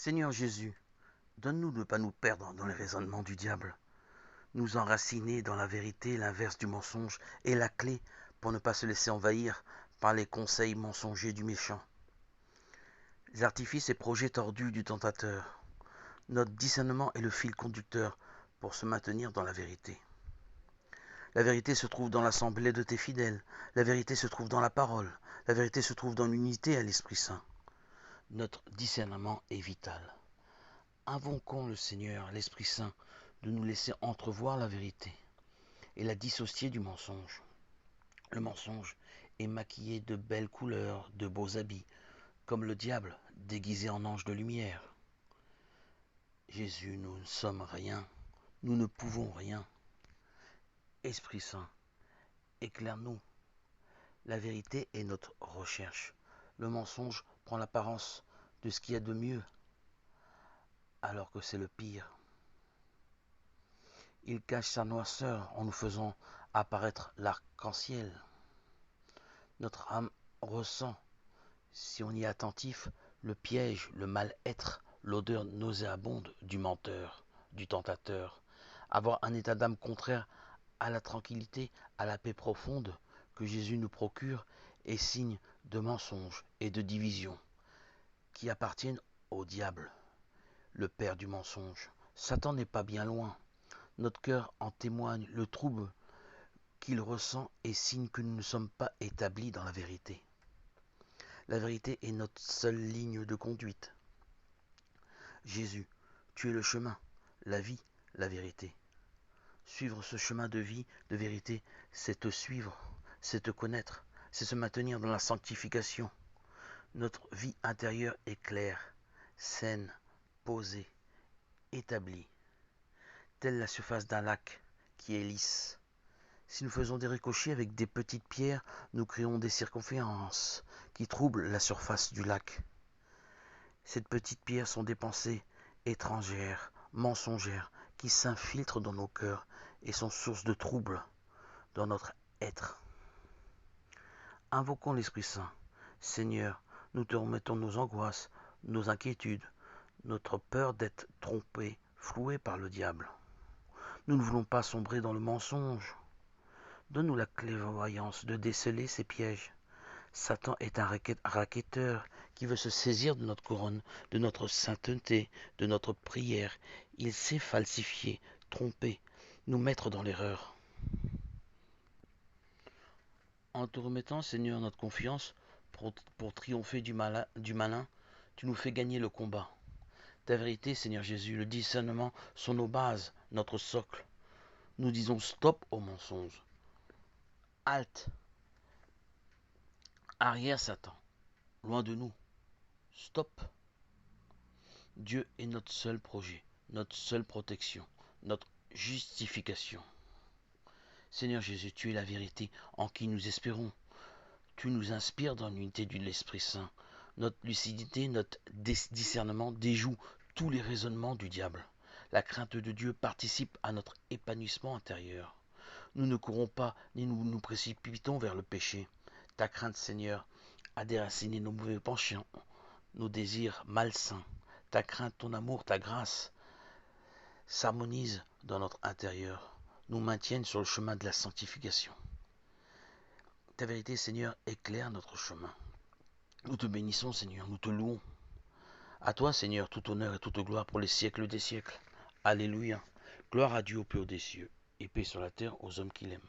Seigneur Jésus, donne-nous de ne pas nous perdre dans les raisonnements du diable, nous enraciner dans la vérité, l'inverse du mensonge, et la clé pour ne pas se laisser envahir par les conseils mensongers du méchant. Les artifices et projets tordus du tentateur. Notre discernement est le fil conducteur pour se maintenir dans la vérité. La vérité se trouve dans l'assemblée de tes fidèles. La vérité se trouve dans la parole. La vérité se trouve dans l'unité à l'Esprit Saint. Notre discernement est vital. Invoquons le Seigneur, l'Esprit Saint, de nous laisser entrevoir la vérité et la dissocier du mensonge. Le mensonge est maquillé de belles couleurs, de beaux habits, comme le diable déguisé en ange de lumière. Jésus, nous ne sommes rien, nous ne pouvons rien. Esprit Saint, éclaire-nous. La vérité est notre recherche. Le mensonge prend l'apparence de ce qu'il y a de mieux, alors que c'est le pire. Il cache sa noirceur en nous faisant apparaître l'arc-en-ciel. Notre âme ressent, si on y est attentif, le piège, le mal-être, l'odeur nauséabonde du menteur, du tentateur. Avoir un état d'âme contraire à la tranquillité, à la paix profonde que Jésus nous procure est signe de mensonge et de division qui appartiennent au diable, le père du mensonge. Satan n'est pas bien loin. Notre cœur en témoigne, le trouble qu'il ressent est signe que nous ne sommes pas établis dans la vérité. La vérité est notre seule ligne de conduite. Jésus, tu es le chemin, la vie, la vérité. Suivre ce chemin de vie, de vérité, c'est te suivre, c'est te connaître, c'est se maintenir dans la sanctification. Notre vie intérieure est claire, saine, posée, établie, telle la surface d'un lac qui est lisse. Si nous faisons des ricochets avec des petites pierres, nous créons des circonférences qui troublent la surface du lac. Ces petites pierres sont des pensées étrangères, mensongères, qui s'infiltrent dans nos cœurs et sont source de troubles dans notre être. Invoquons l'Esprit Saint. Seigneur, nous te remettons nos angoisses, nos inquiétudes, notre peur d'être trompés, floués par le diable. Nous ne voulons pas sombrer dans le mensonge. Donne-nous la clairvoyance de déceler ces pièges. Satan est un racketteur qui veut se saisir de notre couronne, de notre sainteté, de notre prière. Il sait falsifier, tromper, nous mettre dans l'erreur. En te remettant, Seigneur, notre confiance pour triompher du malin, tu nous fais gagner le combat. Ta vérité, Seigneur Jésus, le discernement sont nos bases, notre socle. Nous disons stop au mensonge. Halte. Arrière, Satan. Loin de nous. Stop. Dieu est notre seul projet, notre seule protection, notre justification. Seigneur Jésus, tu es la vérité en qui nous espérons. Tu nous inspires dans l'unité de l'Esprit Saint. Notre lucidité, notre discernement déjoue tous les raisonnements du diable. La crainte de Dieu participe à notre épanouissement intérieur. Nous ne courons pas ni nous nous précipitons vers le péché. Ta crainte, Seigneur, a déraciné nos mauvais penchants, nos désirs malsains. Ta crainte, ton amour, ta grâce s'harmonisent dans notre intérieur, nous maintiennent sur le chemin de la sanctification. Ta vérité, Seigneur, éclaire notre chemin. Nous te bénissons, Seigneur, nous te louons. À toi, Seigneur, tout honneur et toute gloire pour les siècles des siècles. Alléluia. Gloire à Dieu au plus haut des cieux, et paix sur la terre aux hommes qu'il aime.